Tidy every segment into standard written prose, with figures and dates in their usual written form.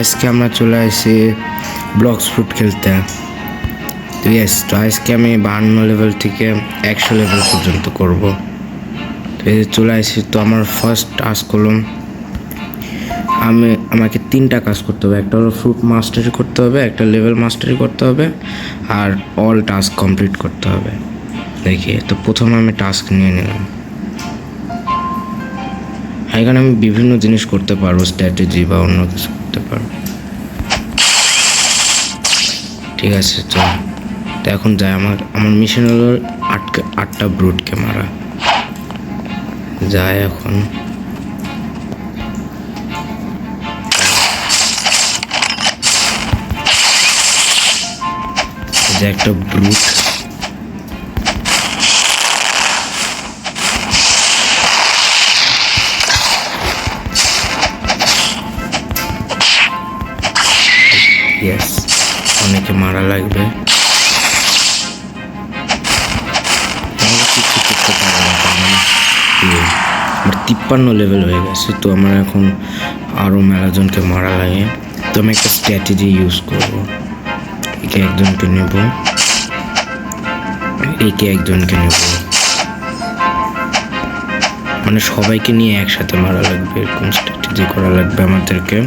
আজকে আমরা চলে আসি ব্লক্স ফ্রুট খেলতে। তো ইয়েস, তো আজকে আমি 52 লেভেল থেকে 100 লেভেল পর্যন্ত করব। তো এই চলে আসি। তো আমার ফার্স্ট টাস্ক হলো আমাকে 3টা কাজ করতে হবে। একটা হলো ফ্রুট মাস্টারি করতে হবে, একটা লেভেল মাস্টারি করতে হবে, আর অল টাস্ক কমপ্লিট করতে হবে। দেখি, তো প্রথমে আমি টাস্ক নিয়ে নিলাম। এখানে আমি বিভিন্ন জিনিস করতে পারবো, স্ট্র্যাটেজি বা অন্য কিছু করতে পারবো। ঠিক আছে, চল। তো এখন যাই, আমার মিশন হলো 8টা ব্রুটকে মারা। যায় এখন। যে একটা ব্রুট, ইয়েস, অনেকে মারা লাগবে। কিছু করতে পারবো না, আমার 53 লেভেল হয়ে গেছে। তো আমার এখন আরও মেলাজনকে মারা লাগে। তো আমি একটা স্ট্র্যাটেজি ইউজ করবো। একে একজনকে নেব, একে একজনকে নেব, মানে সবাইকে নিয়ে একসাথে মারা লাগবে, এরকম স্ট্র্যাটেজি করা লাগবে আমাদেরকে।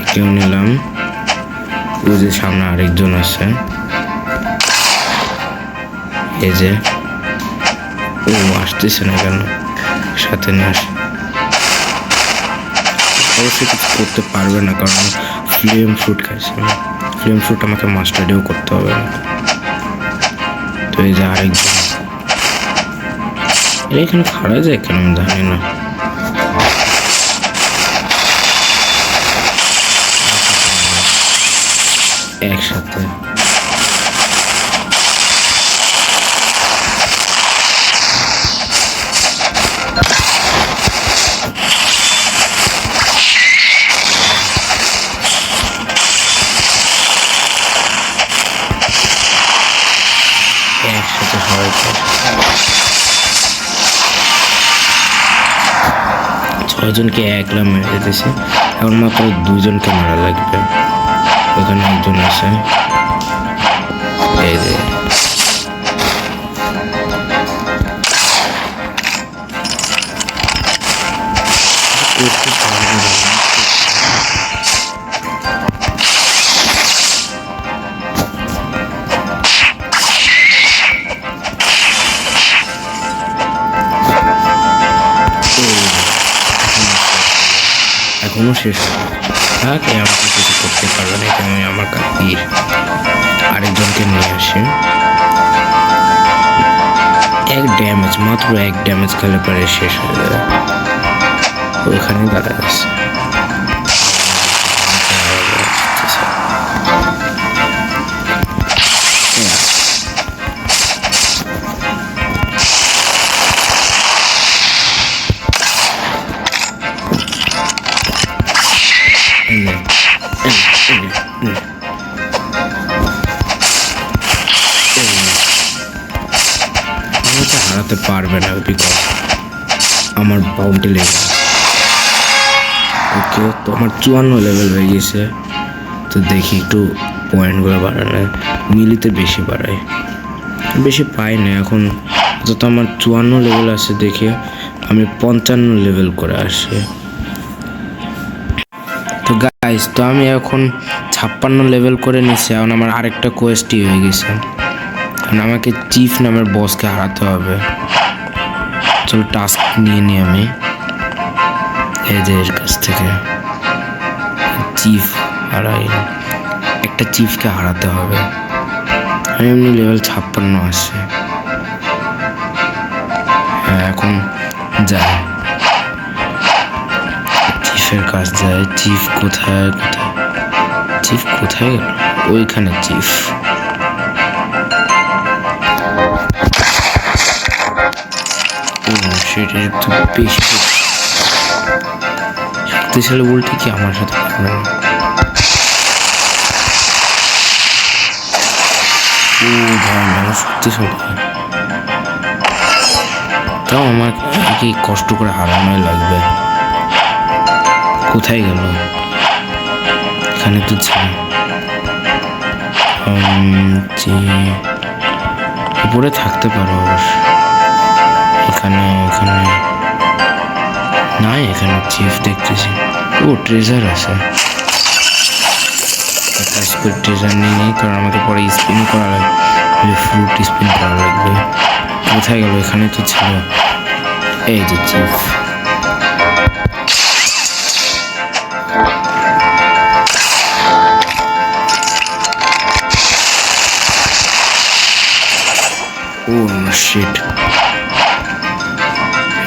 একেও নিলাম। ওই যে সামনে আরেকজন আছে, এই যে ও আসতেছে না কেন, সাথে নিয়ে আসে। অবশ্যই কিছু করতে পারবে না, কারণ ফ্লেম ফ্রুট খাইছে। ফ্লেম ফ্রুট আমাকে মাস্টারিও করতে হবে। তো এই যে আরেকজন এখানে খাড়া যায় কেন আমি জানি না। একসাথে সবাইকে 6 জনকে একলা মেরে দিয়েছে। এখন মাত্র 2 জনকে মারা লাগবে। ওখানে একজন আছে, এই যে এখনো শেষ থাকে। আমাকে কিছু করতে পারবে না, এখানে আমার কাছে আরেকজনকে নিয়ে আসে। 1 ড্যামেজ, মাত্র 1 ড্যামেজ খেলে পরে শেষ হয়ে যাবে। ওইখানে দাঁড়া আছে। হারাতে পারবে না, বিকজ আমার বাউন্ডি লেগে। ওকে, তো আমার 54 লেভেল হয়ে গেছে। তো দেখি একটু পয়েন্টগুলো বাড়ানো, মিলিতে বেশি বাড়ায়, বেশি পাই না এখন। যত আমার 54 লেভেল আছে, দেখে আমি 55 লেভেল করে আসি। তো গাইস, তো আমি এখন 56 লেভেল করে নিচ্ছি। এখন আমার আরেকটা কোয়েস্টই হয়ে গেছে। আমাকে চিফ নামের বসকে হারাতে হবে। চলো টাস্ক নিয়ে নিই আমি এই যে এর কাছ থেকে। চিফ হারাই, একটা চিফকে হারাতে হবে। আমি এমনি লেভেল 56 আছে। হ্যাঁ, এখন যাই চিফের কাছ যায়। চিফ কোথায় চিফ কোথায় গেল? ওইখানে চিফ। সেটা একটু বেশি শক্তিশালী বলতে কি আমার সাথে পারবে না। ও ভাই, মেলা শক্তিশালী। তাও আমাকে কষ্ট করে হারানোই লাগবে। কোথায় গেল? এখানে তো ছিল যে উপরে থাকতে পারো অবশ্য। এখানে এখানে না, এখানে চিফ দেখতেছি। ও ট্রেজার আছে, একটা স্পিড ট্রেজার নিয়ে নিই, কারণ আমাকে পরে স্পিন করা লাগবে, ফ্রুট স্পিন করা লাগবে। কোথায় গেল? এখানে তো ছিল। এই যে চিফ। ও শিট,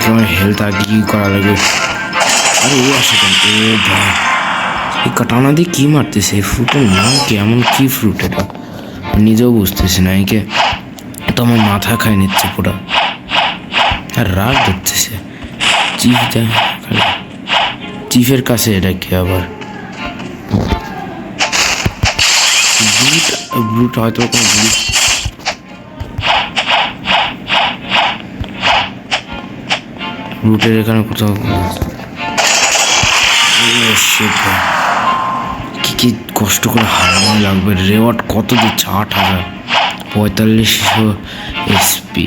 আমার হেলথ আগে কি করা লাগবে। আরে ও আসে কেন? ও ভাই, এই কাটানা দিয়ে কি মারতেছে? এই ফ্রুটের নাম কি? এমন কি ফ্রুট এটা নিজেও বুঝতেছি না। একে তো আমার মাথা খাই নিচ্ছে পুরো, আর রাগ ধরতেছে। চিফের কাছে এটা কি আবার? ব্রুট হয়তো কোনো ব্রুটের এখানে কোথাও কি কষ্ট করে হারানো লাগবে। রেওয়ার্ড কত দিচ্ছে? 8,000, 4500 এসপি,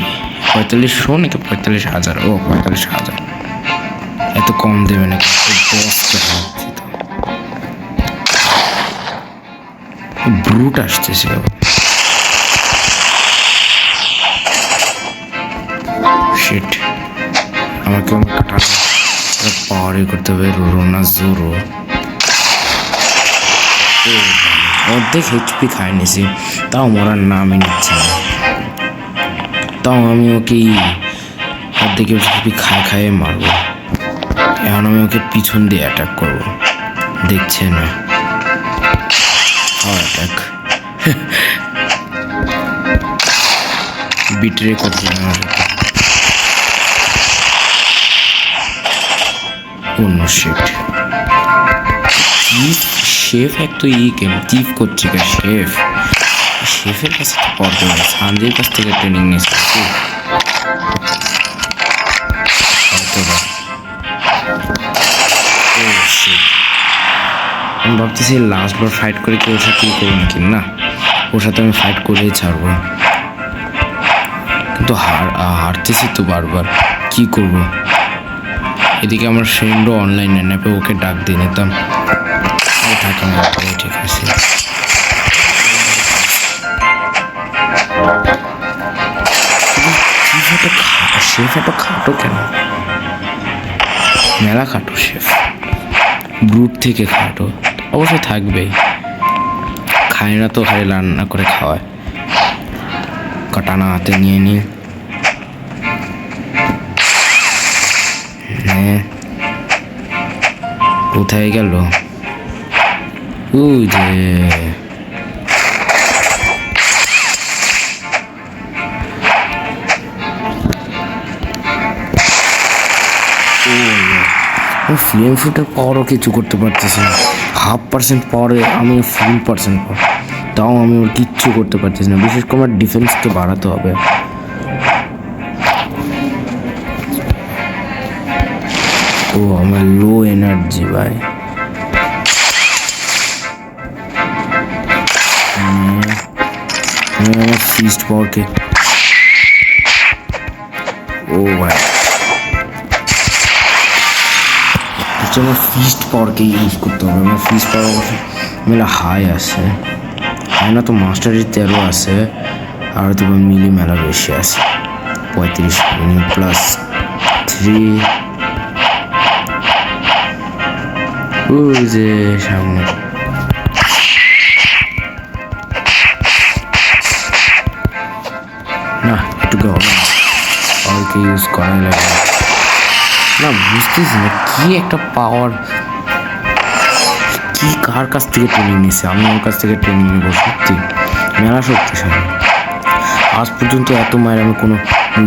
4500 নাকি 45,000? ও 45,000, এত কম দেবে নাকি? ব্রুট আসতেছে। শিট, আমাকে পাওয়ারই করতে হবে। রোনা জোরো অর্ধেক এইচপি খাই নিছি, তাও মরার নামই নিচ্ছে না। তাও আমি ওকে অর্ধেক এইচপি খাইয়ে মারবো। এখন আমি ওকে পিছন দিয়ে অ্যাটাক করবো, দেখছে না। অ্যাটাক বিটরে কত অন্য শিট। শেফ এক তো গেম চিফ করছে কে? শেফের কাছে তো পড়তে হবে, সানজির কাছ থেকে ট্রেনিং নিচ্ছে। আমি ভাবতেছি লাস্ট বার ফাইট করে কি ওর সাথে করবো নাকি? না, ওর সাথে আমি ফাইট করেই ছাড়বো, কিন্তু হারতেছি তো বারবার, কি করবো? এদিকে আমার ফ্রেন্ডও অনলাইনে নেপে, ওকে ডাক দিয়ে নিতাম। ঠিক আছে, শেফ এত খাটো কেন? মেলা খাটো শেফ, ব্রুট থেকে খাটো অবশ্যই থাকবেই। খায় না তো, খালি রান্না করে খাওয়ায়। কাটানা হাতে নিয়ে নি। কোথায় গেল? ওই যে ফ্লেম ফুটের পাওয়ারও কিছু করতে পারতেছি না। 0.5% পাওয়ারে আমি ফুল পার্সেন্ট পাওয়ার, তাও আমি ওর কিচ্ছু করতে পারতেছি না। বিশেষ করে আমার ডিফেন্সকে বাড়াতে হবে। ও আমার লো এনার্জি ভাই। আমি আমার ফিস্ট পাওয়ারকে, ও ভাই আমার ফিস্ট পাওয়ারকে ইউজ করতে হবে। আমার ফিস্ট পাওয়ার অবশ্য মেলা হাই আছে, হাই না তো মাস্টারি 13 আছে, আর তো মিলি মেলা বেশি আছে, 35 +3। ওই যে সামনে না, এটুকু হবে না, পাওয়ারকে ইউজ করাই লাগে না। বুঝতেছি না কি একটা পাওয়ার, কি কার কাছ থেকে ট্রেনিং নিচ্ছে? আমি ওর কাছ থেকে ট্রেনিং নেব? সত্যি মেলা শক্তিশালী। আজ পর্যন্ত এত মায়ের আমি কোনো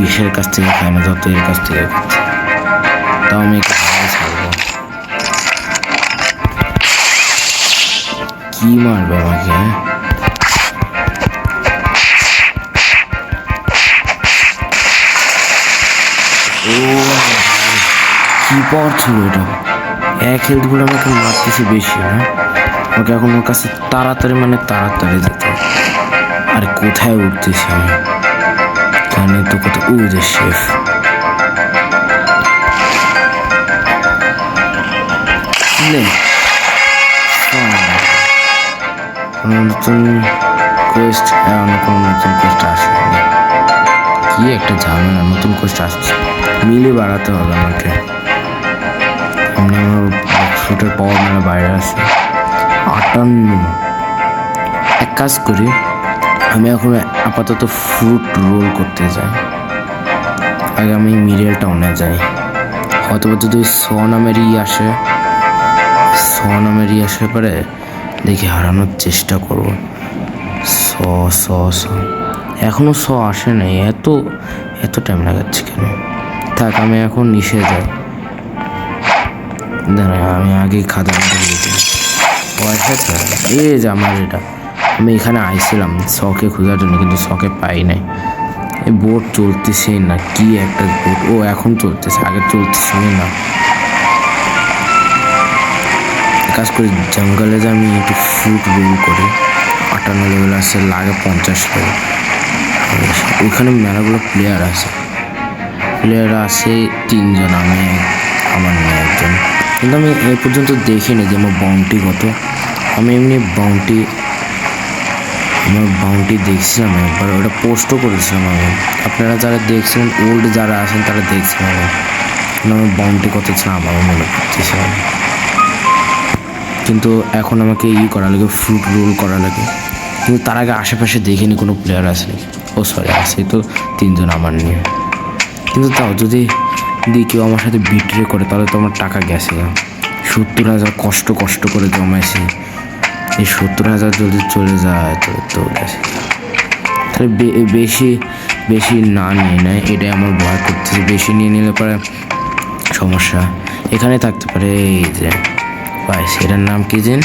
ইসের কাছ থেকে খাই না যত এর কাছ থেকে খাচ্ছি। তাও আমি একে ভালো ছাড়বো। কি মারবে আমাকে? ও কি পাওয়ার ছিল এটা? এক হেলথ বলে আমাকে মারতেছে বেশি না? আমাকে এখন ওর কাছে তাড়াতাড়ি মানে তাড়াতাড়ি যেতে হবে। আর কোথায় উঠতেছি আমি, জানি তো কোথায়, ও যে শেফ। নতুন কোয়েস্ট, অন্য কোনো নতুন কোয়েস্ট আসবে না। কি একটা ঝামেলা, নতুন কোয়েস্ট আসছে, মিলে বাড়াতে হবে আমাকে। এমনি আমার শুটের পাওয়ার মেলা বাইরে আছে 58। এক কাজ করি, আমি এখন আপাতত ফ্রুট রোল করতে যাই। আগে আমি মিরিয়াল টাউনে যাই, হয়তো যদি নামেরই আসে, নামেরই আসে পরে দেখি হারানোর চেষ্টা করব। এখনো আসে নাই, এত টাইম লাগাচ্ছে কেন? থাক, আমি এখন নিষে যাই। দাঁড়া, আমি আগেই খাতা পয়সা এই যে আমার এটা, আমি এখানে আইছিলাম শখে খোঁজার জন্য, কিন্তু শখে পাই নাই। এই বোট চলতেছে না, কি একটা বোট, ও এখন চলতেছে, আগে চলতেছে না। কাজ করি, জঙ্গলে যে আমি একটু ফ্রুট রোল করি। 58 লেভেল আছে, লাগে 50 লেভেল। ওইখানে মেলাগুলো প্লেয়ার আছে 3 জন, আমি আমার মেয়ে একজন। কিন্তু আমি এ পর্যন্ত দেখিনি যে আমার বাউন্টি কত। আমি এমনি আমার বাউন্টি দেখছিলাম একবার, ওটা পোস্টও করেছিলাম আমি। আপনারা যারা দেখছিলেন, ওল্ড যারা আছেন তারা দেখছিলেন আমার বাউন্টি কত ছিল, আমারও মনে করতেছিলাম। কিন্তু এখন আমাকে করা লাগে, ফ্রুট রোল করা লাগে। কিন্তু তার আগে আশেপাশে দেখিনি কোনো প্লেয়ার আসে। আছে তো 3 জন আমার নিয়ে। কিন্তু তাও যদি কেউ আমার সাথে বিট্রে করে, তাহলে তো আমার টাকা গেছে। 70,000 কষ্ট করে জমাইছি, এই 70,000 যদি চলে যায় তো গেছে। তাহলে বেশি না নিয়ে নেয়, এটাই আমার ভয় করতেছে। বেশি নিয়ে নিলে পরে সমস্যা। এখানে থাকতে পারে এই যে ভাই, সেটার নাম কি যেন?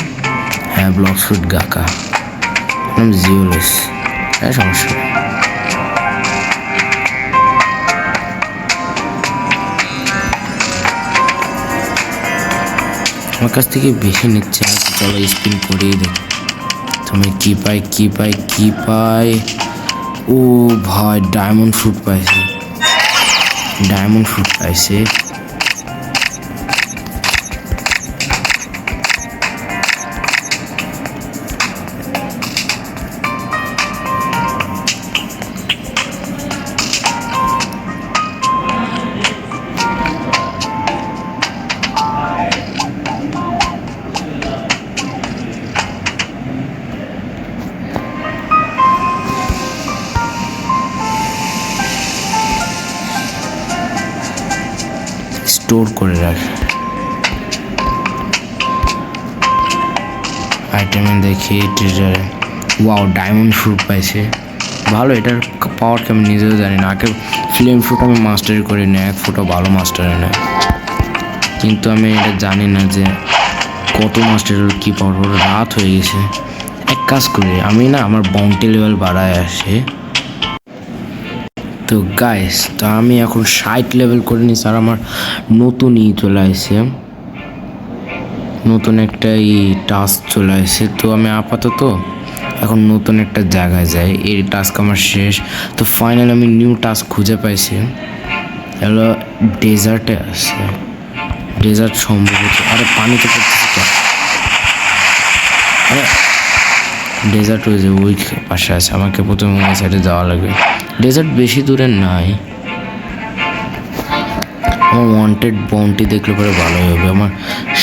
হ্যাঁ, ব্লক ফ্রুট গাকা, নাম জিওলেস। হ্যাঁ, সমস্যা। আমার কাছ থেকে বেশি নিচ্ছে, চলো স্পিন করেই দেখ। তুমি কি পাই? ও ভাই, ডায়মন্ড ফ্রুট পাইছে। স্টোর করে রাখে আইটেমে, দেখি ট্রেজারে। ওয়াও, ডায়মন্ড ফ্রুট পাইছে, ভালো। এটার পাওয়ার আমি নিজেও জানি না। আগে ফ্লেম ফ্রুট আমি মাস্টারি করি না, 1 ফুটও ভালো মাস্টারি না। কিন্তু আমি এটা জানি না যে কত মাস্টারের কী পাওয়ার। রাত হয়ে গেছে, এক কাজ করি, আমি না আমার বাউন্টি লেভেল বাড়ায় আসে। তো গাইস, তো আমি এখন 60 লেভেল করে নিচ্ছি। আর আমার নতুন চলে আসছে, নতুন একটা টাস্ক চলে আসছে। তো আমি আপাতত এখন নতুন একটা জায়গায় যাই, এই টাস্ক আমার শেষ। তো ফাইনালি আমি নিউ টাস্ক খুঁজে পাইছি, এগুলো ডেজার্টে আছে। ডেজার্ট সম্ভবত, আরে পানিতে পড়তেছে তো। আরে ডেজার্ট ওই যে ওই পাশে আছে, আমাকে প্রথমে ওই সাইডে যাওয়া লাগবে। ডেজার্ট বেশি দূরে নাই। আমার ওয়ান্টেড বাউন্টি দেখলে পরে ভালোই হবে। আমার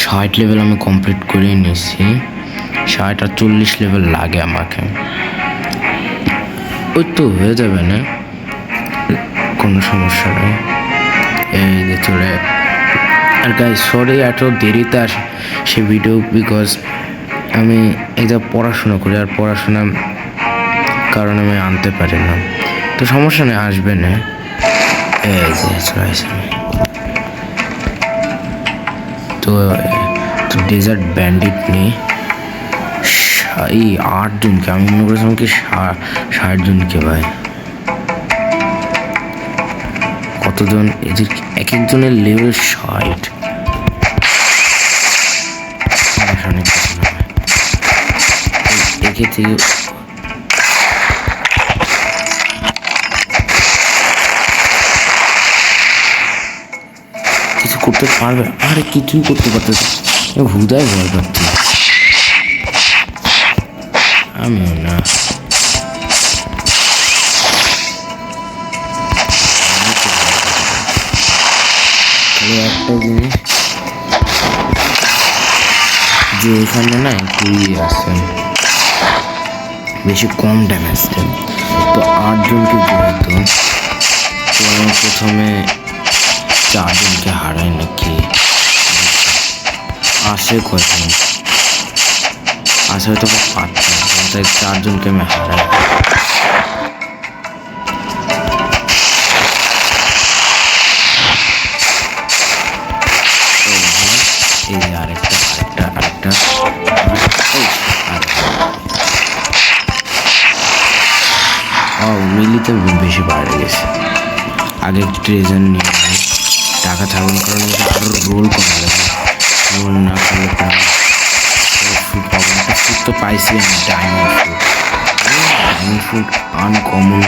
60 লেভেল আমি কমপ্লিট করে নিয়েছি। 60 আর 40 লেভেল লাগে আমাকে, ওই তো হয়ে যাবে না, কোনো সমস্যা নেই। এই যে চলে। আর গাইস, সরি এত দেরিতে আসে সে ভিডিও, বিকজ আমি এই যা পড়াশোনা করি, আর পড়াশোনার কারণে আমি আনতে পারি না। তো সমস্যা নেই, আসবে না। এই যে চলে আসে। তো ডেজার্ট ব্যান্ডিট নেই, এই 8 জনকে, আমি মনে করেছিলাম কি 60 জনকে। ভাই কতজন এদের, এক একজনের লেভেল 60। নিচে থেকে কিছু করতে পারবে? আরে কিছুই করতে পারতেছে, হুদায় ভয় পাচ্ছি। আমিও না। একটা জিনিস যে এখানে না একটু আছে, বেশি কম ড্যামেজ দেন, তো 8 জনকে যেহেতু, তো আমি প্রথমে 4 জনকে হারাই নাকি, আসে কয়জন আসে হয়তো 5 জন, তাই 4 জনকে আমি হারাই। এই যে আরেকটা মিলিতে বেশি বাইরে গেছে। আগে ট্রেজার নিয়ে টাকা থাকার কারণে আরো রোল করা লাগে, রোল না করলে ফুড পাবো না। ফুড তো পাইছি আমি, ডায়মন্ড ফুড আনকমন,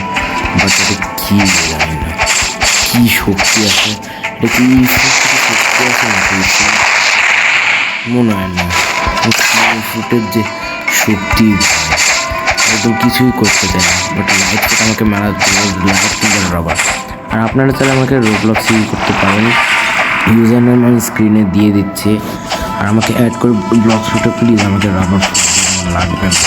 বাট এটা কী জানি না, কী শক্তি আছে, এটা কি শক্তি আছে নাকি মনে হয় না। ফুটের যে শক্তি একদম কিছুই করতে দেয় না, বাট লাইট ফুট আমাকে মারা লাইট কিংবা রবার। আর আপনারা তাহলে আমাকে রোবলক্স ইউজ করতে পারেন, ইউজার নেম আমি স্ক্রিনে দিয়ে দিচ্ছি, আর আমাকে অ্যাড করে ব্লকস ফুটে প্লিজ আমাকে রাবার লাগবে না।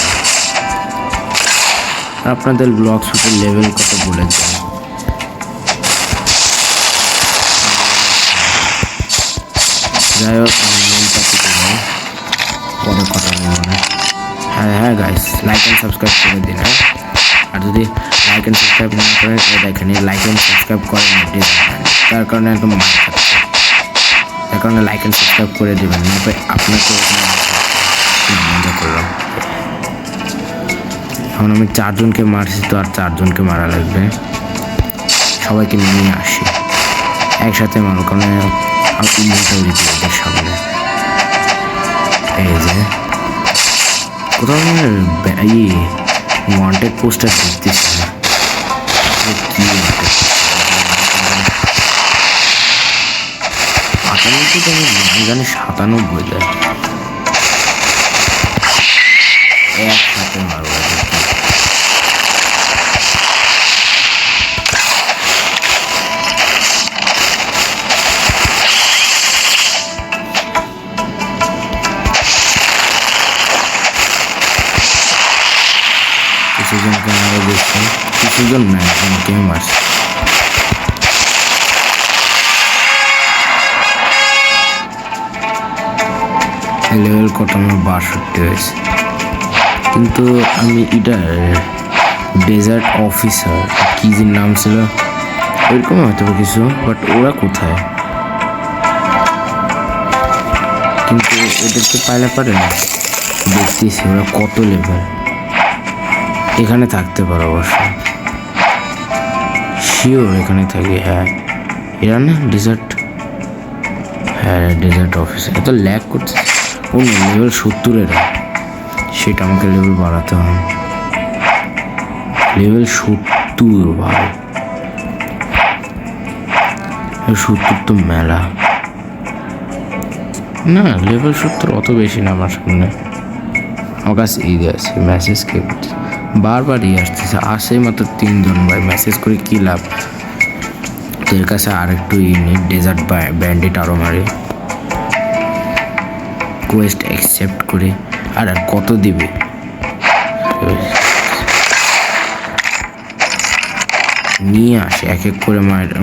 আর আপনাদের ব্লকস ফুটের লেভেল কত বলে দেন। যাই হোক মনটা থেকে যায়, পরে কথা মনে। হ্যাঁ গাইস, লাইক অ্যান্ড সাবস্ক্রাইব করে দিন। আর যদি লাইক অ্যান্ড সাবস্ক্রাইব না করেন, দেখেন লাইক অ্যান্ড সাবস্ক্রাইব করেন তার কারণে একদম মার খাচ্ছে, তার কারণে লাইক অ্যান্ড সাবস্ক্রাইব করে দেবেন, না আপনাকে মজা করলাম। এখন আমি 4 জনকে মারছি, তো আর 4 জনকে মারা লাগবে, সবাইকে নিয়ে আসি একসাথে মারো, কারণ আমি ইমোর্টালিটি ওদের সামনে। এই যে কোথাও ওয়ান্টেড পোস্টার দেখতেছি না, কি আটানব্বই তো আমি জানি 97 দেয়, একসাথে মারো। কিছুজনকে মারা দেখছি, কিছুজন না, একজনকে মারছে। লেভেল কত আমার 62 হয়েছে, কিন্তু আমি এটা ডেজার্ট অফিসার কি যে নাম ছিল ওইরকম হয়তো কিছু, বাট ওরা কোথায়, কিন্তু ওদেরকে পাইলে পারে না। দেখতেছি ওরা কত লেভেল, এখানে থাকতে পারে অবশ্য, শিওর এখানে থাকে। হ্যাঁ এরা না ডেজার্ট, হ্যাঁ ডেজার্ট অফিসার। এত ল্যাগ করছে, ও লেভেল 70 সেটা আমাকে লেভেল বাড়াতে হবে, লেভেল 70 ভাই, 70 তো মেলা না, লেভেল 70 অত বেশি না আমার সামনে। আমার কাছে ঈদ আছে, মেসেজ কে করছে বারবার আসতেছে, আসে মাত্র 3 জন ভাই, মেসেজ করে কী লাভ। তোর কাছে আর একটু ইউনিট ডেজার্ট ব্যান্ডিট আরও মারে, কোয়েস্ট অ্যাকসেপ্ট করে, আর কত দিবে। নিয়ে আসে এক এক করে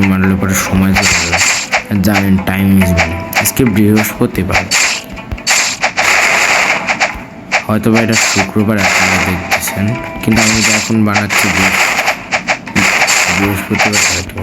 মারলে পরে সময় চলে যাবে, জানেন টাইম ইজ মানি। আজকে বৃহস্পতিবার, হয়তো বা এটা শুক্রবার আপনারা দেখতেছেন, কিন্তু আমি যখন বানাচ্ছি বৃহস্পতিবার হয়তো।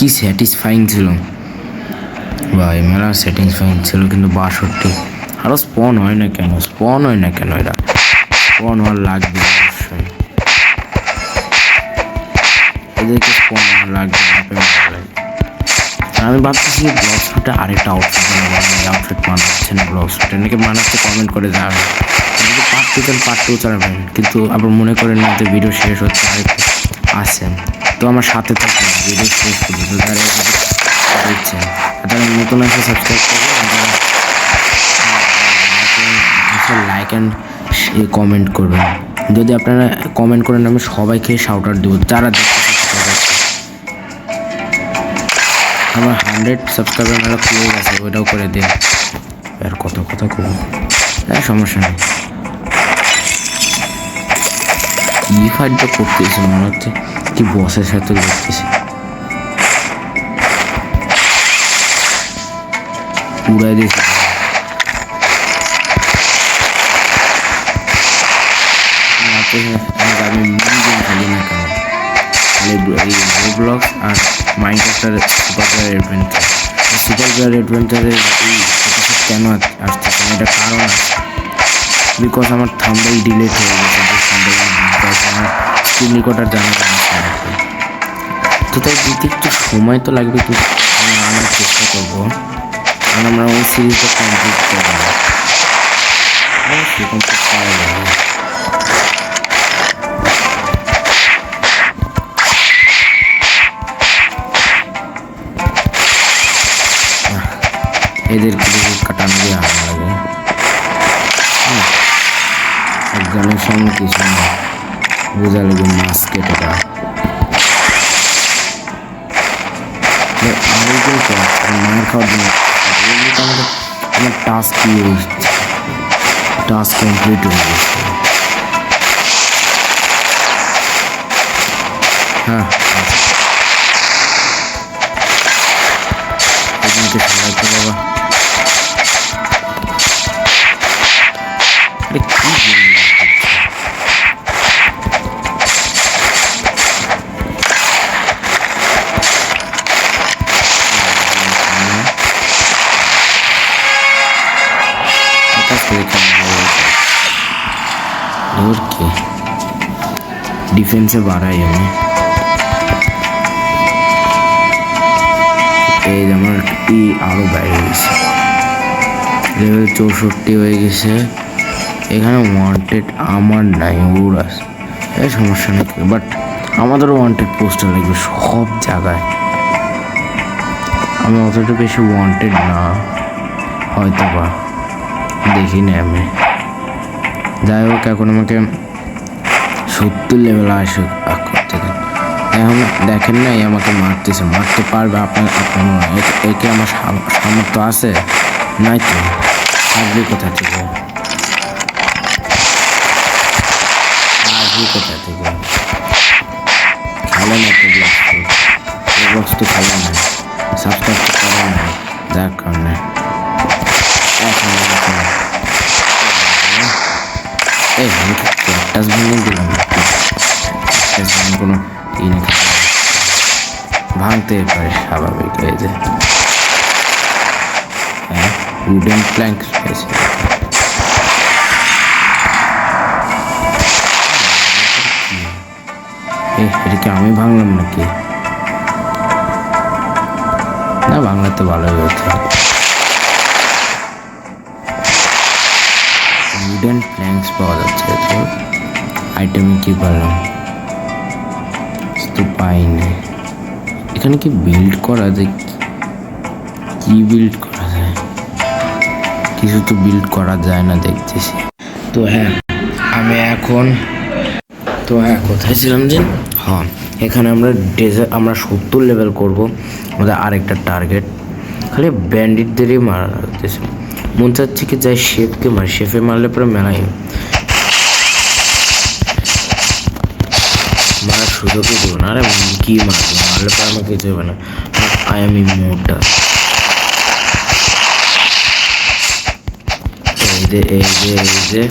কি স্যাটিসফাইং ছিল ভাই, মেলা স্যাটিসফাইং ছিল। কিন্তু 62 আরও স্পন হয় না কেন এরা স্পন হওয়ার লাগবে অবশ্যই, এদেরকে স্পন হওয়ার লাগবে। আমি ভাবতেছি ব্লগ শুটে আরেকটা আউটফিট বানাচ্ছে না, ব্লগ শুটে নাকি বানাচ্ছে, কমেন্ট করে যাবে পার্ট টু চালাবেন। কিন্তু আবার মনে করেন না যে ভিডিও শেষ হচ্ছে, আরেকটা আসছেন তো আমার সাথে থাকবেন ভিডিও শেষ পর্যন্ত। যারা দিচ্ছেন তারা নতুন আছে সাবস্ক্রাইব করবেন, লাইক অ্যান্ড কমেন্ট করবেন। যদি আপনারা কমেন্ট করেন আমি সবাইকে শাউট আউট দেবো যারা দেখতে। আমার 100 সাবস্ক্রাইবার মেলা খুলে গেছে, ওইটাও করে দিন। আর কত কথা করবো, হ্যাঁ সমস্যা নেই। কি ফাইটটা করতেছি মনে হচ্ছে কি বসের সাথে দেখতেছি, উড়াই দিয়েছি। আমি মিলিয়ন খেলি না কেন, এই রোবলক্স আর মাইনক্রাফটের সুপার প্লেয়ার অ্যাডভেঞ্চারের এই কেন আসতেছে না, এটা কারণ আছে। বিকজ আমার থাম্বনেল ডিলিট হয়ে গেছে, যে থাম্বনেল আমার স্ক্রিন রেকর্ডার জানা আছে। তো তাই দিতে একটু সময় তো লাগবে, একটু আমি আনার চেষ্টা করবো। কারণ আমরা ওই সিরিজটা কমপ্লিট করবো, কমপ্লিট করা যাবে। এদেরকে কাটানো দিয়ে আনা লাগে, একজনের সঙ্গে কিছু না বোঝা লাগে মাছ কেটে দেওয়া। মায়ের খাওয়ার জন্য আমার টাস্ক কমপ্লিট হয়ে গেছে। হ্যাঁ এখানকে সবাই তো বাবা ডিফেন্সে বাড়াই আমি। এই আমার আরো বাইরে গেছে, লেভেল 64 হয়ে গেছে। এখানে ওয়ান্টেড আমার নাই, ওর আছে, এই সমস্যা নেই। বাট আমাদেরও ওয়ান্টেড পোস্টার লাগবে সব জায়গায়। আমি অতটা বেশি ওয়ান্টেড না, হয়তো বা দেখিনি আমি। যাই হোক এখন আমাকে 70 লেভেল আসে করতে দেন। এখন দেখেন নাই আমাকে মারতে পারবে আপনার একে আমার সামর্থ্য আছে নাই তো, আসবে কোথা থেকে খেলেন একটা ব্লগস তো খেলেন না, সাবস্ক্রাইব তো করেন না, যার কারণে এই আমি ক্যাকটাস ভেঙে দিলাম, কোনো ভাঙতে পারে স্বাভাবিক। এই যে হ্যাঁ উডেন প্ল্যাঙ্ক আছে, এটাকে আমি ভাঙলাম নাকি? না ভাঙলে তো ভালোই হতো। উডেন প্ল্যাঙ্কস পাওয়া যাচ্ছে, তো আইটেমে কি পেলাম তো পাইনি। এখানে কি বিল্ড করা যায়? কি বিল্ড করা যায়? কিছু তো বিল্ড করা যায় না দেখতেছি। তো হ্যাঁ আমি এখন কোথায় ছিলাম যে হ্যাঁ এখানে আমরা 70 লেভেল করব। আমাদের আরেকটা টার্গেট খালি ব্যান্ডিটদেরই মারা লাগতেছে। মন চাচ্ছে কি যাই শেফকে শেফে মারলে পরে মেলাই মারার সুযোগই দেবো না। আরে কি মারলে পরে আমার কিছু হবে না। I am immortal. এই যে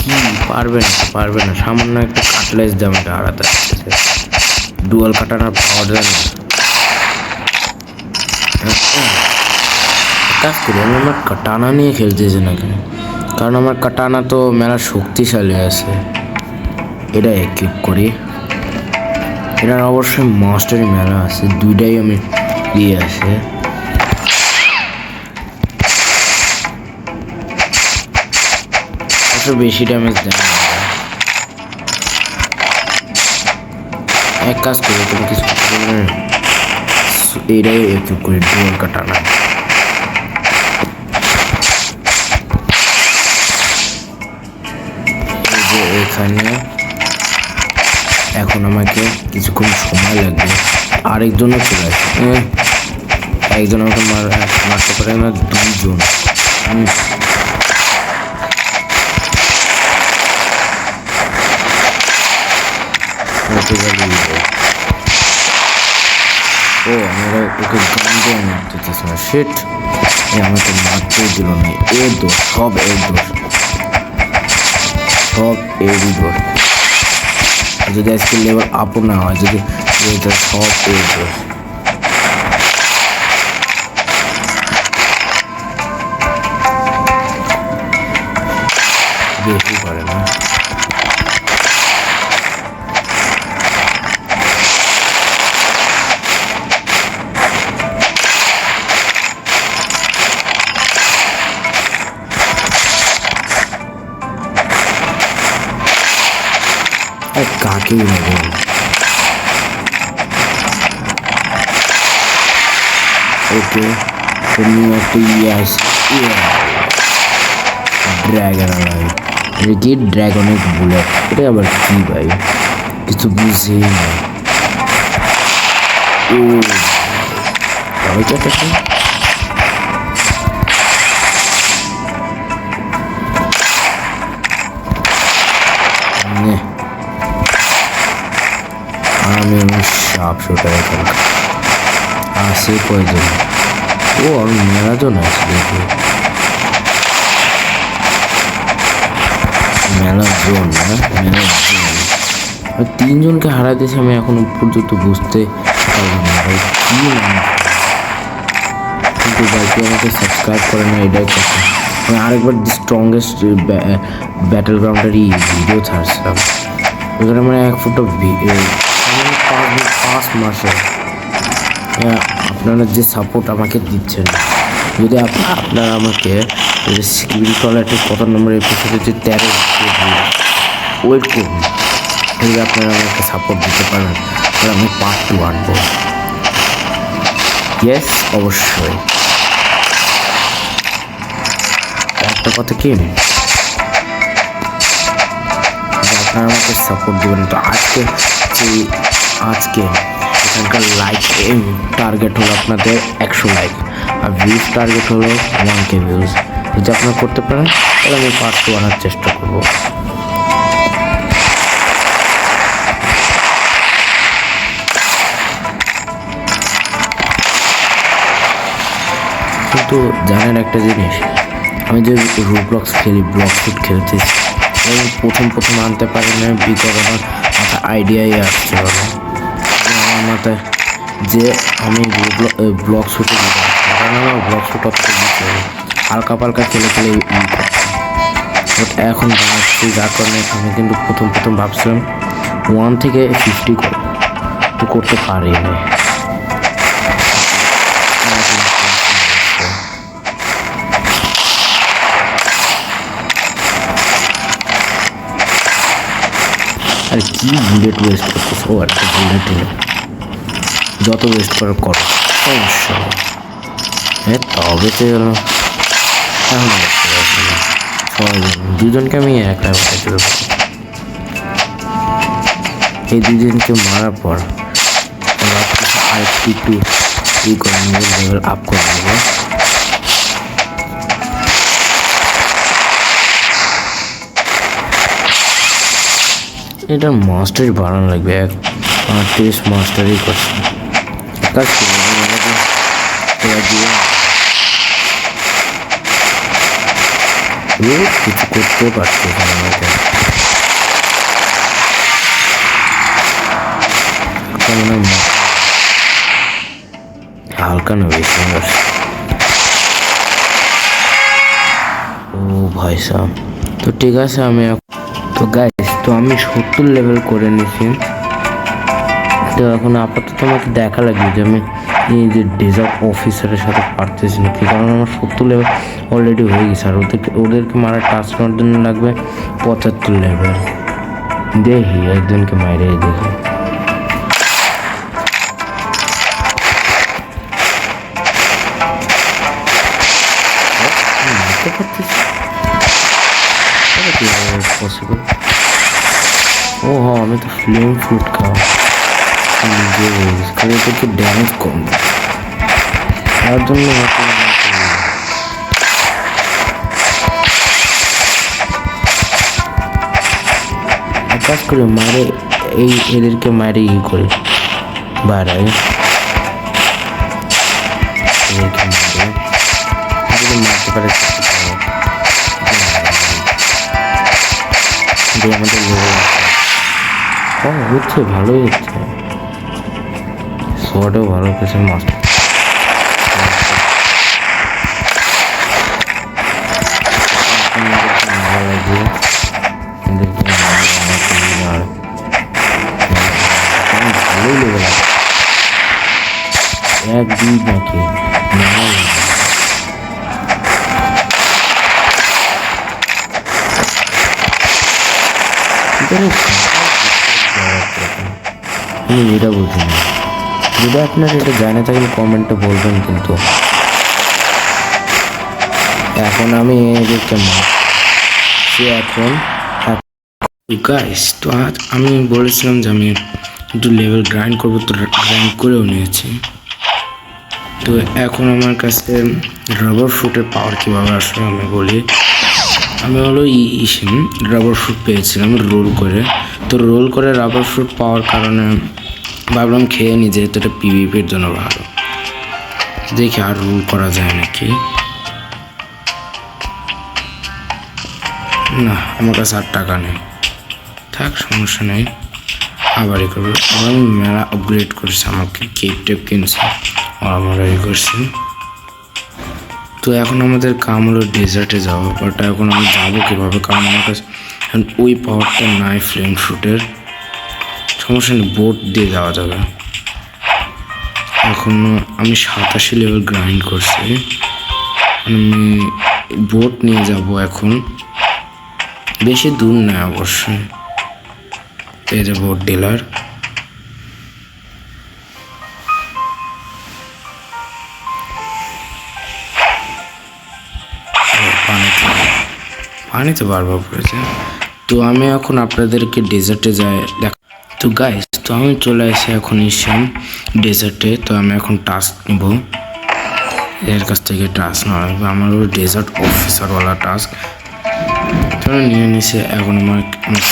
কি পারবে না সামান্য একটা কাটলেস দাম এটা হারাতে আসতেছে। ডুয়াল কাটানার পাওয়ার জানি। কাজ করি আমি আমার কাটানা নিয়ে খেলতেছি না কেন, কারণ আমার কাটানা তো মেলা শক্তিশালী আছে। এটা একিপ করি, এটার অবশ্যই মাস্টারি মেলা আছে, দুইটাই আমি দিয়ে আছে। বেশি ড্যামেজ দেয় না। এক কাজ করি, তুমি কিছু এটাই একটু করে ডুয়াল কাটানা। এই যে এখানে এখন আমাকে কিছুক্ষণ সময় লাগবে, আরেকজনও চলে আসবে। একজন আমাকে মারতে পারে না, দুইজন। ও আমরা ওকে গান দিয়ে মারতেছি না, শিট। আমাকে মারতেই দিল না। এর দোষ, সব এর দোষ, সব এরই দোষ। যদি আজকে লেভেল আপও না হয়, যদি সব এর দোষ। বেশি করে না। কাকেই নেবে ওকে, তুমি একটা ইয়াস ড্রাগন আলাই, এটা কি ড্রাগনের বুলেট? এটা আবার কি ভাই, কিছু বুঝেই না। ও ওইটা আমি সাপ শোটার আসে কয়জন? ও আমি মেলাজন আছে, দেখি মেলাজন না, মেলাজন। তিনজনকে হারা দিয়েছে, আমি এখনো পর্যন্ত বুঝতে পারলাম না ভাই কি নাম। কিন্তু ভাই কেউ আমাকে সাবস্ক্রাইব করে না, এটাই কথা। আমি আরেকবার দি স্ট্রংগেস্ট ব্যাটেল গ্রাউন্ডেরই ভিডিও ছাড়ছিলাম, ওখানে মানে 1 ফুট 5 মাসে আপনারা যে সাপোর্ট আমাকে দিচ্ছেন, যদি আপনারা আমাকে স্ক্রিন টলারটি কত নম্বর এপিসোডে যে 13 ওয়েট করুন, যদি আপনারা আমাকে সাপোর্ট দিতে পারেন তাহলে আমি পার্ট 2 আনবো। ইয়েস, অবশ্যই। একটা কথা কি, আপনারা আমাকে সাপোর্ট দেবেন। তো আজকে এখানকার লাইক টার্গেট হলো আপনাদের 100 লাইক, আর ভিউজ টার্গেট হলো 1K ভিউজ। যদি আপনারা করতে পারেন তাহলে আমি পার্ট 2 আনার চেষ্টা করব। কিন্তু জানেন একটা জিনিস, আমি যে রোবলক্স খেলি, ব্লক ফুট খেলতেছি, আমি প্রথম আনতে পারি না, বিকজ আমার মাথায় আইডিয়াই আসছে না। আমার মাথায় যে আমি ব্লক শুটে দিতাম, কারণ আমার ব্লক শুট অতটা দিতে হবে, হালকা পালকা খেলে বাট এখন বানাচ্ছি, যার কারণে আমি কিন্তু প্রথম ভাবছিলাম 1 থেকে 50 করতে পারি না। আর কি বুলেট ওয়েস্ট করতেছে? ও একটা বুলেট হলো, যত ওয়েস্ট করার করো, সমস্যা নেই। হ্যাঁ তবে তো এলো এখন দুজনকে আমি একটা এই দুজনকে মারার পর আরেকটু করে নেবো, লেভেল আপ করে নেবো। এটার মাস্টারি বাড়ানো লাগবে, 38 মাস্টারি করছে। কাজ কিছু করতে পারছে আমাকে, মনে হয় হালকা না বেশি। ও ভাই সাহ, তো ঠিক আছে তো গাইস, তো আমি 70 লেভেল করে নিয়েছি। তো এখন আপাতত আমাকে দেখা লাগবে যে আমি এই যে ডেজার্ট অফিসারের সাথে পারতেছি নাকি, কারণ আমার 70 লেভেল অলরেডি হয়ে গেছে। আর ওদেরকে মারার টাস্ক নেওয়ার জন্য লাগবে 75 লেভেল। দেখি একজনকে মাইরে দেখি। পসিবল? ও হ্যাঁ, আমি তো ফ্লেম ফ্রুট খাওয়া নিজে হয়ে গেছে, কারণ এটাকে ড্যামেজ কম তার জন্য কাজ করে মারে এদেরকে মারে ই করে বাড়ায় এদেরকে মারতে পারে। আমাদের হচ্ছে, ভালোই হচ্ছে, সোয়াটাও ভালো পেয়েছে মাছ। ভালোই লেগে লাগে 1-2 নাকি এটা বুঝি না। যদি আপনার এটা জানে থাকলে কমেন্টে বলবেন। কিন্তু এখন আমি এদেরকে মারছি। এখন গাইস, তো আজ আমি বলেছিলাম যে আমি একটু লেভেল গ্রাইন্ড করবো, তো গ্রাইন্ড করেও নিয়েছি। তো এখন আমার কাছে রাবার ফ্রুটের পাওয়ার কীভাবে আসলে আমি বলি। আমি হলো রাবার ফ্রুট পেয়েছিলাম রোল করে। তো রোল করে রাবার ফ্রুট পাওয়ার কারণে ভাবলাম খেয়ে নি, যেহেতু এটা পিভিপির জন্য ভালো। দেখি আর রোল করা যায় নাকি। না, আমার কাছে আর টাকা নেই। থাক, সমস্যা নেই, আবারই করবো। আমি মেলা আপগ্রেড করছি, আমাকে কেপ টেপ কিনছি আর আমরা করছি। তো এখন আমাদের কাম হলো ডেজার্টে যাওয়া। বাট এখন আমি যাবো কীভাবে, কারণ আমার কাছে এখন ওই পাওয়ারটা নাই ফ্লেম ফ্রুটের। সমস্যা নেই, বোট দিয়ে যাওয়া যাবে। এখন আমি 87 লেভেল গ্রাইন্ড করছি, আমি বোট নিয়ে যাব। এখন বেশি দূর নয় অবশ্যই, এই যে বোট ডিলার। পানিতে বারবার পড়েছে। তো আমি এখন আপনাদেরকে ডেজার্টে যাই দেখ। তো গাইস, তো আমি চলে আসি এখন ডেজার্টে। তো আমি এখন টাস্ক নিব, এর কাছ থেকে টাস্ক নেওয়া লাগবে। আমার ওই ডেজার্ট অফিসারওয়ালা টাস্ক তো নিয়ে নিছে। এখন আমার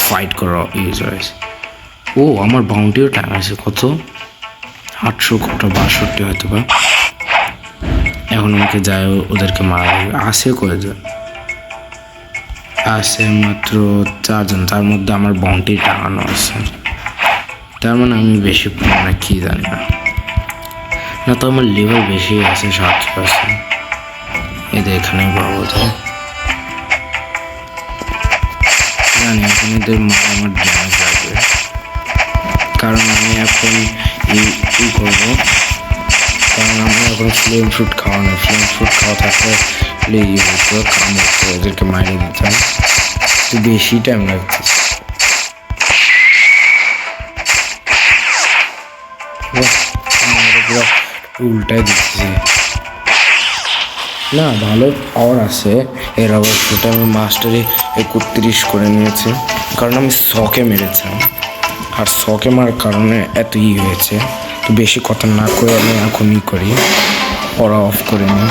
ফাইট করা ইউজ হয়েছে। ও আমার বাউন্টিও টাইম আছে কত, 800 কত 62 হয়তো বা। এখন আমাকে যায় ওদেরকে মারা লাগবে। আসে কয়েকজন আছে, মাত্র 4 জন, তার মধ্যে আমার বাউন্টি টাঙানো আছে। তার মানে আমি বেশি না কি জানি না। না তো আমার লেভেল বেশি আছে, 7%। এদের এখানে পাবো তো জানি। এখন এদের আমার ড্যামেজ লাগবে, কারণ আমি এখন ই করবো, কারণ আমি এখন ফ্লেম ফ্রুট খাওয়া না। ফ্লেম ফ্রুট খাওয়া থাকলে ই হতো, কাম হতো, ওদেরকে মাইরে দিতাম। তো বেশি টাইম লাগতেছে। পুরো উল্টাই দিচ্ছে না। ভালো পাওয়ার আছে এর আবার। সেটা আমি মাস্টারে 31 করে নিয়েছি, কারণ আমি শখে মেরেছিলাম। আর শখে মারার কারণে এত হয়েছে। তো বেশি কথা না করে আমি এখনই করি, ওরা অফ করে নিই।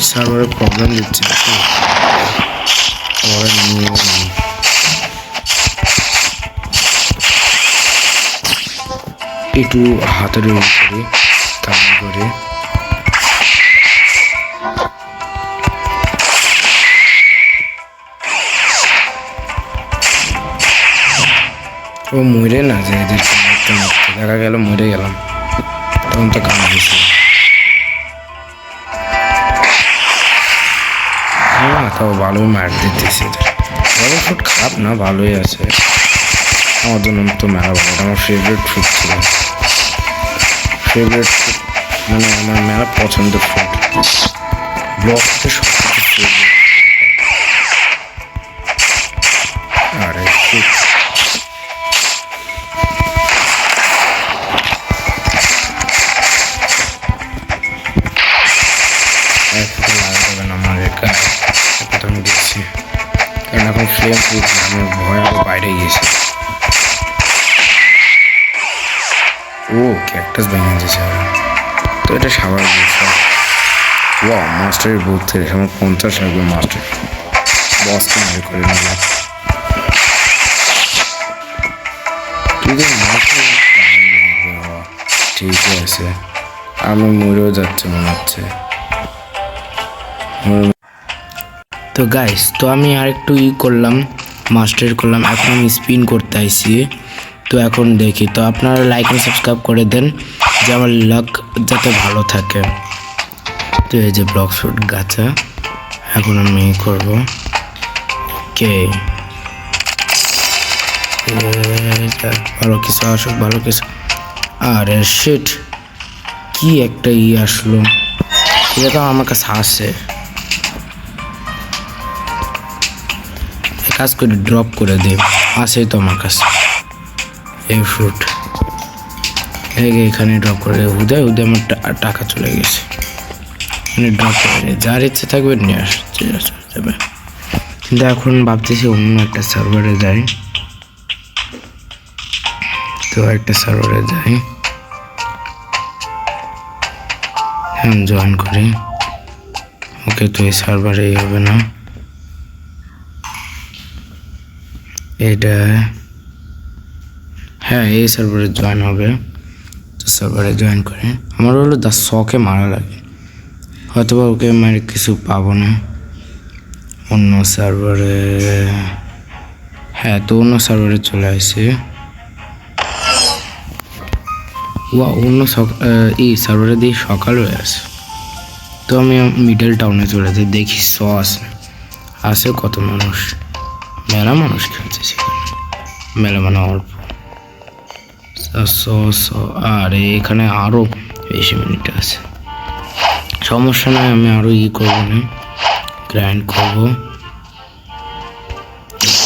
সার্ভারে প্রবলেম দিচ্ছে, ওরা নিয়ে একটু হাতের উপরে কাম করে ও মরে না যে দেখা গেল মরে গেলাম, তখন তো কাম হয়েছে। না তাও ভালোই মার দিতেছে, ড্রাগন ফ্রুট খারাপ না, ভালোই আছে। আমার জন্য তো মেলা ভালো, আমার ফেভারিট ফ্রুট ছিল, ফেভারিট ফ্রুট মানে আমার মেলা পছন্দের ফ্রুট। ব্লকতে সব কিছু ফেভারিট। আরে লাগাতে হবে না আমার একা, আমি দেখছি কারণ এখন ফ্লেম ফ্রুট আমার ভয় আরো বাইরে গিয়েছে। ও ক্যাকটাস ভেঙে গেছে, তো এটা স্বাভাবিক বিষয়। ও মাস্টারের বুক থেকে আমার 50 লাগবে, মাস্টার বসকে মনে করে নিলাম। ঠিক আছে, আমি মরেও যাচ্ছে মনে হচ্ছে। তো গাইস, তো আমি আরেকটু করলাম, মাস্টার করলাম, এখন আমি স্পিন করতে আইছি। তো এখন দেখি, তো আপনারা লাইক এন্ড সাবস্ক্রাইব করে দেন যে আমার লাক যাতে ভালো থাকে। তো এই যে ব্লক ফ্রুট গাছা, এখন আমি করবো কে ভালো কিছু আসুক, ভালো কিছু। আরে শিট, কি একটা আসলো, এটা তো আমার কাছে আসে। কাজ করে ড্রপ করে দেব, আসে তো আমার কাছে এই ফ্রুট, এখানে ড্রপ করে হুদায় হুদায় আমার টাকা চলে গেছে। মানে ড্রপ করে যার ইচ্ছে থাকবে নিয়ে যাবে। কিন্তু এখন ভাবতেছি অন্য একটা সার্ভারে যাই, তো একটা সার্ভারে যাই, জয়েন করি। ওকে, তো এই সার্ভারেই হবে না, এটা হ্যাঁ এই সার্ভারে জয়েন হবে। তো সার্ভারে জয়েন করে আমার হলো শখে মারা লাগে, হয়তো বা ওকে মানে কিছু পাবো না। অন্য সার্ভারে, হ্যাঁ তো অন্য সার্ভারে চলে আসে। অন্য এই সার্ভারে দিয়ে সকাল হয়ে আসে। তো আমি মিডল টাউনে চলে যাই, দেখি আসে কত মানুষ, মেলা মানুষ খেলছে সেখানে, মেলা মানে অল্প। আর এখানে আরো বেশি মিনিট আছে, সমস্যা নয়, আমি আরো করবো না, গ্রাইন্ড করবো।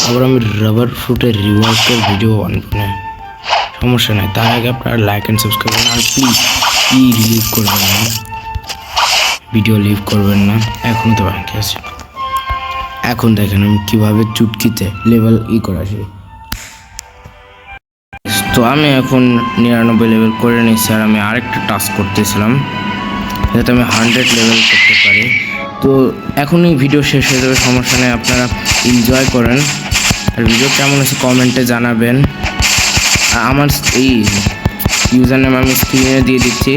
আবার আমি রাবার ফ্রুটের রিওয়ার্কের ভিডিও আনবো না, সমস্যা নাই। তার আগে আপনারা লাইক অ্যান্ড সাবস্ক্রাইব করবেন, আর প্লিজ লিভ করবেন না, ভিডিও লিভ করবেন না। এখনও তো বাকি আছে। এখন দেখেন আমি কীভাবে চুটকিতে লেভেল করে আসি। তো আমি এখন 99 লেভেল করে নিচ্ছি, আর আমি আরেকটা টাস্ক করতেছিলাম যাতে আমি 100 লেভেল করতে পারি। তো এখনই ভিডিও শেষ হয়ে যাবে, সমস্যা নেই, আপনারা এনজয় করেন। আর ভিডিও কেমন আছে কমেন্টে জানাবেন। আমার এই ইউজার নেম আমি স্ক্রিনে দিয়ে দিচ্ছি,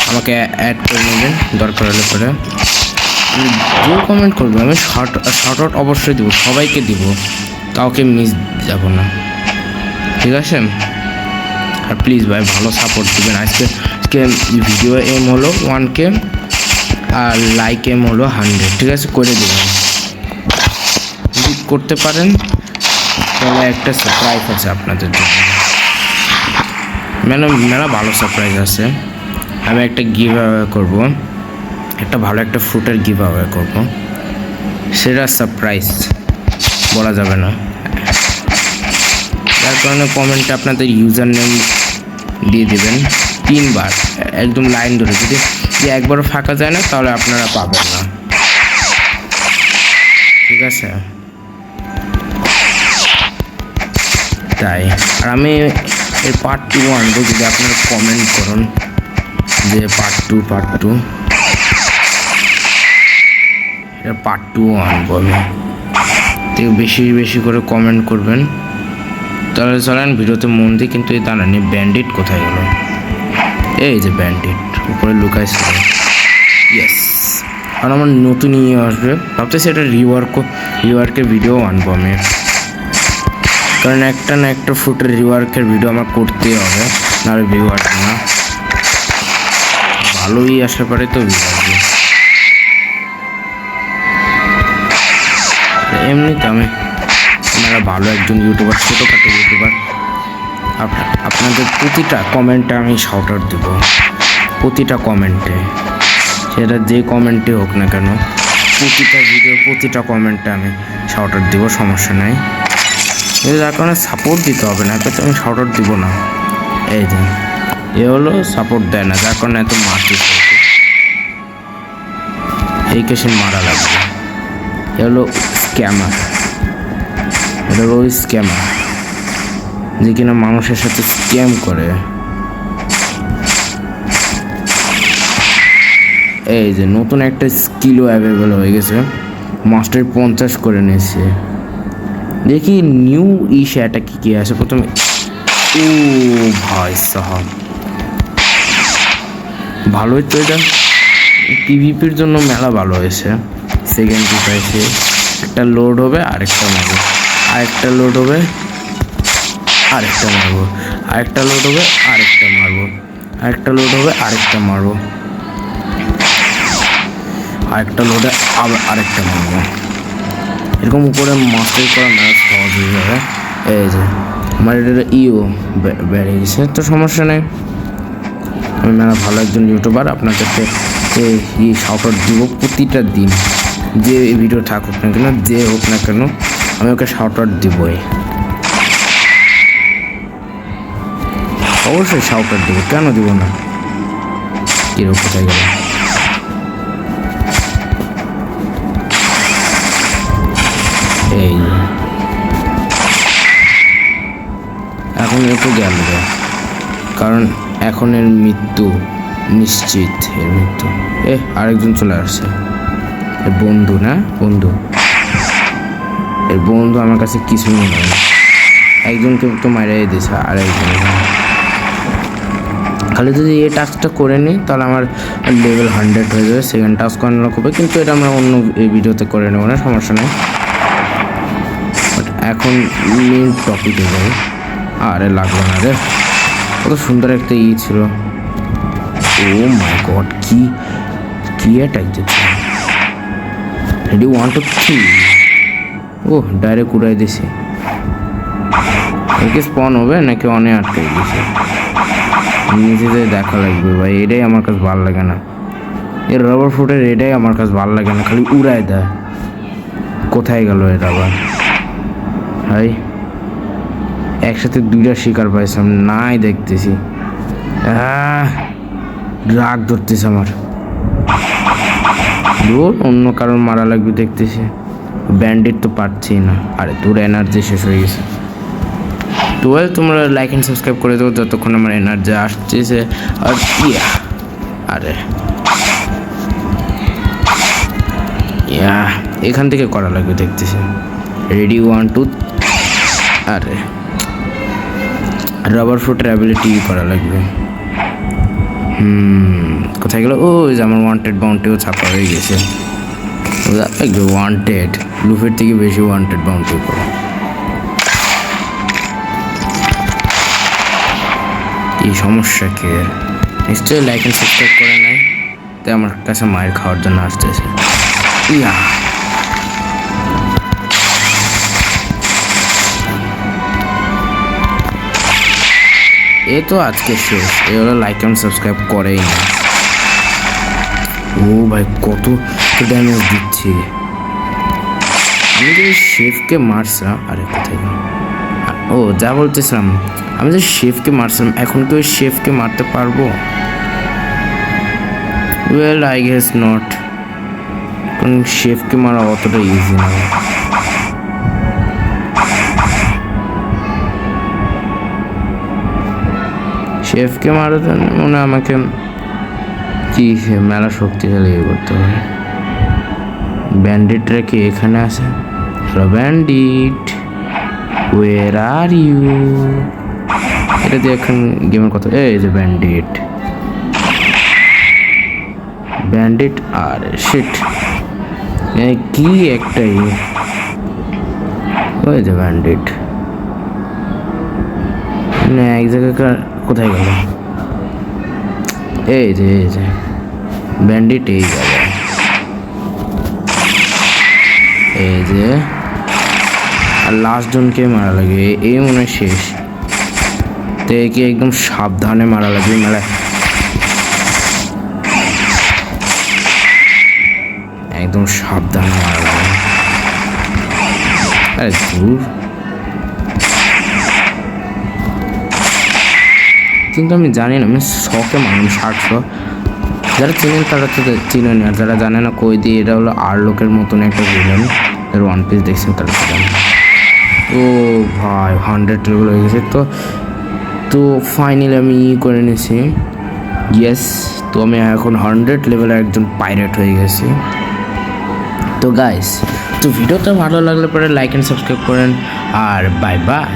আমাকে অ্যাড করে নেবেন দরকার হলে পরে। যে কমেন্ট করবে আমি শর্ট আউট অবশ্যই দেবো, সবাইকে দিব, কাউকে মিস যাব না, ঠিক আছে? আর প্লিজ ভাই ভালো সাপোর্ট দেবেন। আজকে ভিডিও এম হলো 1K আর লাইক এম হলো 100, ঠিক আছে? করে দেবেন, যদি করতে পারেন তাহলে একটা সারপ্রাইজ আছে আপনাদের জন্য, মেলা ভালো সারপ্রাইজ আছে। আমি একটা গিভ অ্যাওয়ে করবো, একটা ভালো একটা ফ্রুটের গিভ অ্যাওয়ে করবো, সেটা সারপ্রাইজ বলা যাবে না। যার কারণে কমেন্টে আপনাদের ইউজার নেম দিয়ে দেবেন 3 বার, একদম লাইন ধরে। যদি একবারও ফাঁকা যায় না তাহলে আপনারা পাবেন না, ঠিক আছে? তাই আর আমি এর পার্ট 2 আনবো, যদি আপনারা কমেন্ট করুন যে পার্ট 2 এর পার্ট 2 আনবো আমি। তো বেশি করে কমেন্ট করবেন, তাহলে চলেন ভিডিওতে মন দিই। কিন্তু এই দাঁড়ানি ব্যান্ডিট কোথায় গেল? এই যে ব্যান্ডিট উপরে লুকাইছিল, ইয়েস। আর আমার নতুন আসবে, ভাবতেছি এটা রিওয়ার্কের ভিডিও আনবো আমি। কারণ একটা না একটা ফুটের রিওয়ার্কের ভিডিও আমার করতেই হবে, নাহলে ভিউ আসবে না। ভালোই আসতে পারে তো ভিউ আসবে। এমনিতে আমরা ভালো একজন ইউটিউবার, ছোটোখাটো ইউটিউবার। আপনাদের প্রতিটা কমেন্টে আমি শাউট আউট দেবো, প্রতিটা কমেন্টে, সেটা যে কমেন্টে হোক না কেন, প্রতিটা ভিডিও প্রতিটা কমেন্টে আমি শাউট আউট দেবো, সমস্যা নাই। যার কারণে সাপোর্ট দিতে হবে না, তো আমি শাউট আউট দিব না। এই যে এ হলো সাপোর্ট দেয় না, যার কারণে এত মারতে এই কেসে মারা লাগবে। এ হলো স্ক্যামার, এটা হলো ওই স্ক্যামার যে কিনা মানুষের সাথে স্ক্যাম করে। এই যে নতুন একটা স্কিলও অ্যাভেলেবেল হয়ে গেছে, মাস্টার 50 করে নিয়েছে। দেখি নিউ এটা কি আছে প্রথমে। ও ভাই সাহাব, ভালোই তো, এটা পিভিপির জন্য মেলা ভালো হয়েছে। সেকেন্ড পাইছে, একটা লোড হবে আরেকটা মারবো, আরেকটা লোড হবে আরেকটা মারবো, আরেকটা লোড হবে আরেকটা মারবো, আরেকটা লোড হবে আরেকটা মারবো, আরেকটা লোডে আবার আরেকটা মারবো। এরকম উপরে মাস্টার করা মেলা সহজ হয়ে যাবে। এই যে আমার এটা বেড়ে গেছে, তো সমস্যা নেই। আমি মেলা ভালো একজন ইউটিউবার, আপনাদেরকে শাউট আউট দিব প্রতিটা দিন, যে ভিডিও থাকুক না কেন, যে হোক না কেন, আমি ওকে শাউট আউট দিবই, অবশ্যই শাউট আউট দেবো, কেন দিব না। কিরকম কোথায় গেল? এই এখন একটু গেল, কারণ এখন এর মৃত্যু নিশ্চিত, এর মৃত্যু। আরেকজন চলে আসছে, এর বন্ধু না, বন্ধু, এর বন্ধু আমার কাছে কিছুই নেই। একজনকে তো মারিয়ে দিয়েছে, আর একজন খালি যদি এই টাস্কটা করে নিই তাহলে আমার লেভেল 100 হয়ে যাবে, সেকেন্ড টাস্ক আনলক হবে। কিন্তু এটা আমরা অন্য এই ভিডিওতে করে নেবো না, সমস্যা নেই। বাট এখন মেন টপিকে যাই। আরে লাগলো না রে, কত সুন্দর একটা ছিল। ও মাই গড, কি অ্যাটাক দিচ্ছে। রেডি 1 2 3। ও ডাইরেক্ট উড়াই দিছে। একে স্পন হবে নাকি অনে আটকে দিছে, নিজেদের দেখা লাগবে ভাই। এটাই আমার কাছে ভালো লাগে না, এর রাবার ফুটের এটাই আমার কাছে ভালো লাগে না, খালি উড়ায় দেয়। কোথায় গেল এটা আবার? ভাই একসাথে দুইটা শিকার পাইছিলাম, নাই দেখতেছি। রাগ ধরতেছে আমার, দূর অন্য কারণ মারা লাগবে দেখতেছি। ব্যান্ডেড তো পারছি না। আরে তোর এনার্জি শেষ হয়ে গেছে। তো তোমরা লাইক অ্যান্ড সাবস্ক্রাইব করে দেবো যতক্ষণ আমার এনার্জি আসতেছে। আর আরে এখান থেকে করা লাগবে দেখতেছি। রেডি 1 2। আরে রাবার ফুটের অ্যাবিলিটি করা লাগবে। কোথায় গেল? ও যে আমার ওয়ান্টেড বাউন্টিও ছাপা হয়ে গেছে। ওয়ান্টেড লুফের থেকে বেশি ওয়ান্টেড বাউন্টি করো। এই সমস্যা কে? নিশ্চয়ই লাইক অ্যান্ড সাবস্ক্রাইব করে নেয়, তাই আমার কাছে মায়ের খাওয়ার জন্য আসতেছে। এ তো আজকে শেষ, এ হলো লাইক অ্যান্ড সাবস্ক্রাইব করেই না। ও ভাই কত ড্যামেজ দিচ্ছে। আমি যে শেফকে মারছিলাম, আরে কোথায় গেল? ও যা বলতেছিলাম, আমি যে শেফকে মারছিলাম, এখন কি ওই শেফকে মারতে পারবো? ওয়েল আই গেস নট, কারণ শেফকে মারা অতটা ইজি না। শেফকে মারার জন্য মনে হয় আমাকে কি মেলা শক্তিশালী করতে হবে। ব্যান্ডিটরা কি এখানে আছে? Hello bandit, where are you? এটা দিয়ে এখন গেমের কথা। এই যে ব্যান্ডিট, ব্যান্ডিট আর শিট, কি একটাই। ওই যে ব্যান্ডিট, না এক জায়গায় কোথায় গেল? এই যে ব্যান্ডিট এই জায়গায়, এই যে। আর লাস্ট জনকে মারা লাগে, এই মনে হয় শেষ। তো একে একদম সাবধানে মারা লাগবে মেলায়, একদম সাবধানে মারা লাগবে। আরে দূর। কিন্তু আমি জানি না, আমি শখে মানুষ 800। যারা চেনেন তারা তো চিনেন, আর যারা জানে না কই দিয়ে। এটা হলো আর লোকের মতন একটা ভিলেন, এর ওয়ান পিস দেখছেন তারা তো জানে। ও ভাই 100 লেভেল হয়ে গেছে। তো ফাইনালি আমি করে নিয়েছি, ইয়েস। তো আমি এখন 100 লেভেলের একজন পাইরেট হয়ে গেছি। তো গাইস, তো ভিডিওটা ভালো লাগলে পরে লাইক অ্যান্ড সাবস্ক্রাইব করেন, আর বাই বাই।